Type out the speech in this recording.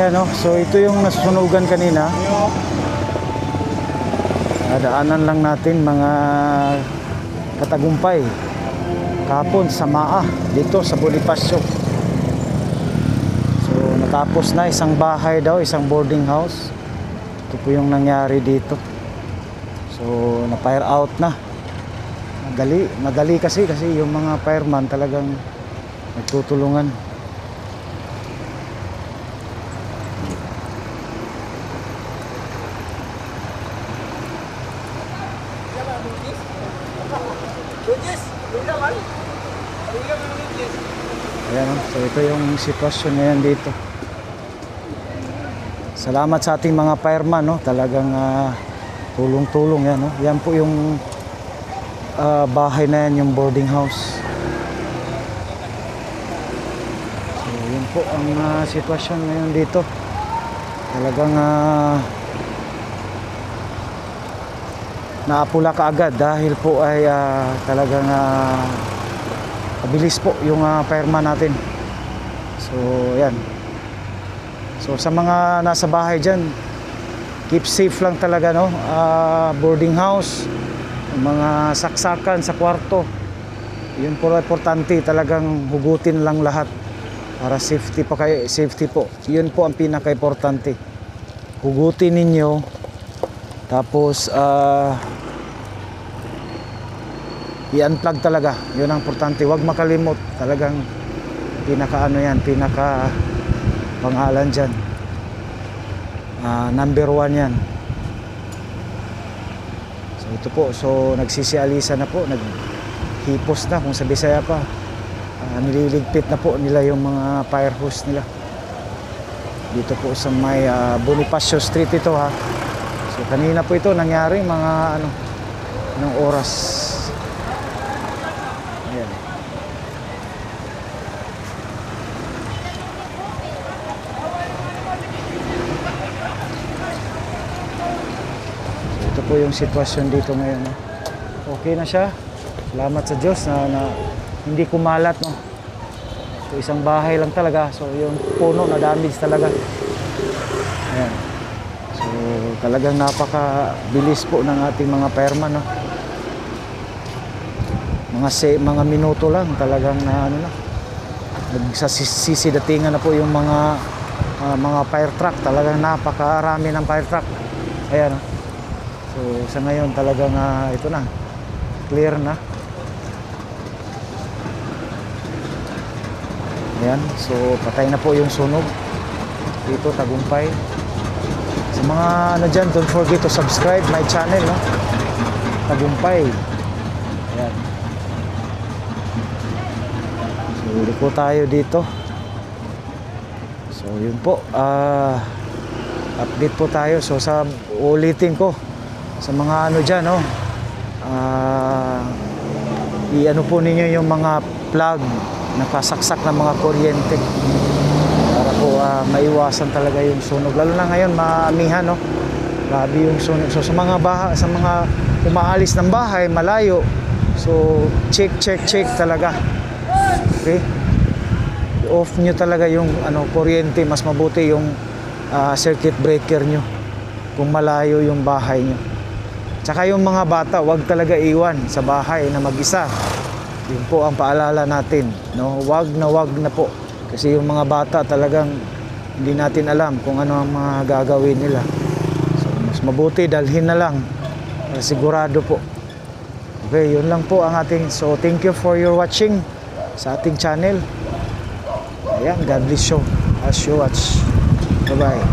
Ayan o, so ito yung nasusunugan kanina. Nadaanan lang natin mga katagumpay kapon sa Maa dito sa Bonifacio. So natapos na isang bahay daw, isang boarding house. Ito po yung nangyari dito. So na-fire out na. Madali kasi yung mga fireman talagang nagtutulungan. Ayan, so ito yung sitwasyon ngayon dito. Salamat sa ating mga fireman, no? Talagang tulong-tulong yan, no? Yan po yung bahay na yan, yung boarding house. So yun po ang sitwasyon ngayon dito. Talagang naapula kaagad dahil po ay talagang mabilis po yung fireman natin. So yan. So sa mga nasa bahay dyan, keep safe lang talaga, no? Boarding house, mga saksakan sa kwarto, yun po importante, talagang hugutin lang lahat para safety pa kayo, safety po. Yun po ang pinaka-importante. Hugutin ninyo, tapos i-unplug talaga. Yun ang importante. Huwag makalimot. Talagang pinaka-ano yan, pinaka pangalan dyan. Number 1 yan. So ito po. So nagsisialisa na po. Naghipos na kung sa Bisaya pa. Nililigpit na po nila yung mga fire hose nila. Dito po sa may Bonifacio Street ito, ha. So kanina po ito nangyari mga anong oras. Ayan. So ito po yung sitwasyon dito ngayon, no? Okay na siya. Salamat sa Diyos na hindi kumalat, no? So isang bahay lang talaga. So yung puno na damage talaga. Ayan. So talagang napakabilis po ng ating mga fireman, no? Mga minuto lang talagang nagsasisidatingan na po yung mga fire truck. Talagang napakarami ng fire truck. Ayan, no? So sa ngayon talagang ito na, clear na. Ayan, so patay na po yung sunog dito, tagumpay. Sa mga dyan, don't forget to subscribe my channel, no? Tagumpay. Ayan. So uli po tayo dito. So yun po, update po tayo. So sa ulitin ko sa mga dyan, no? I-ano po ninyo yung mga plug, nakasaksak ng mga kuryente para po maiwasan talaga yung sunog, lalo na ngayon maamihan, no? Grabe yung sunog. So sa mga umaalis ng bahay malayo, so check talaga. Okay, off nyo talaga yung kuryente. Mas mabuti yung circuit breaker nyo kung malayo yung bahay nyo. Tsaka yung mga bata, wag talaga iwan sa bahay na mag-isa. Yun po ang paalala natin, no? Wag na po. Kasi yung mga bata talagang hindi natin alam kung ano ang mga gagawin nila. So mas mabuti dalhin na lang para sigurado po. Okay, yun lang po ang ating. So thank you for your watching sa ating channel. Ayan, God bless you as you watch. Bye bye.